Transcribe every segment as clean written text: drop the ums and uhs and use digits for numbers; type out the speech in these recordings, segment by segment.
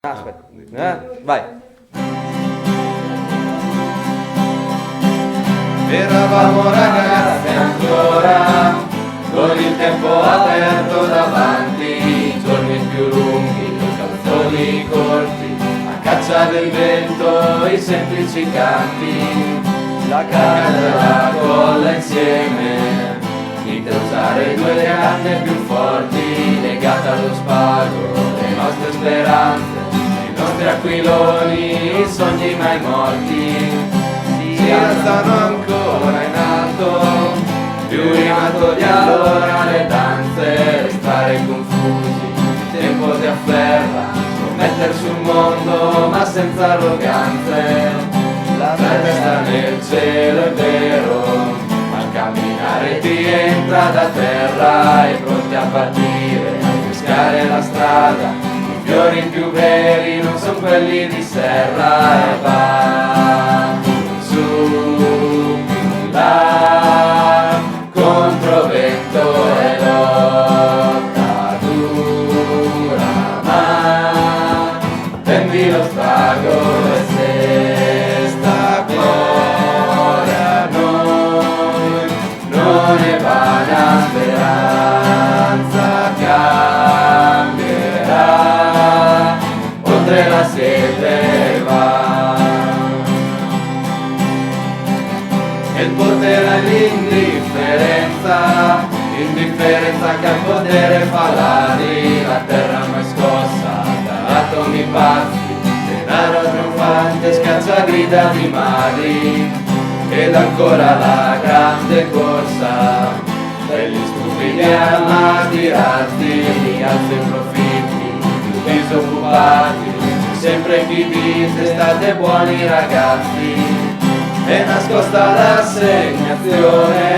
Aspetta, vai. Eravamo ragazzi ancora, con il tempo aperto davanti, giorni più lunghi, calzoni corti, a caccia del vento, i semplici canti, la canna e la colla insieme, di usare due canne più forti, legate allo spago, le nostre speranze, i nostri aquiloni, i sogni mai morti. Si alzano ancora in alto, più in alto di allora le danze, restare confusi, il tempo ti afferra, scommettere sul mondo ma senza arroganze, la testa nel cielo è vero, ma il camminare ti entra da terra e pronti a partire, a pescare la strada, i fiori più veri non sono quelli di serra e va su, là, contro vento e lotta dura, ma prendi lo spago e se sta cuore a noi, non è vana speranza, cambierà, oltre la sete va. Il potere all'indifferenza, indifferenza che al potere fa l'ali, la terra mai scossa da atomi pazzi, denaro trionfante scaccia grida di mali, ed ancora la grande corsa, degli stupidi armati razzi, alzi i profitti, più disoccupati, sempre chi dice state buoni ragazzi, è nascosta l'assegnazione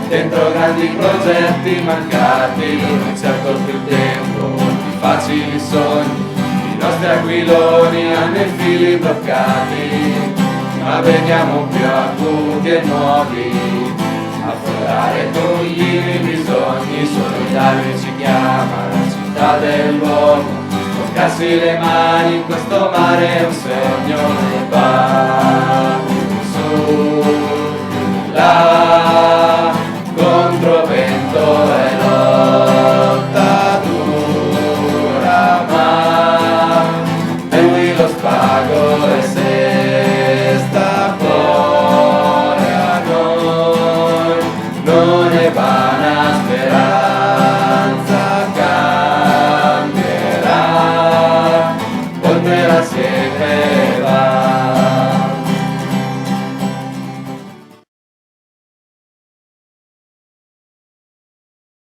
dentro grandi progetti mancati, non ci ha colto il tempo di facili sogni, i nostri aquiloni hanno i fili bloccati, ma veniamo più acuti e nuovi, affollare tutti i bisogni, solidale ci chiama la città dell'uomo, toccarsi le mani in questo mare è un sogno.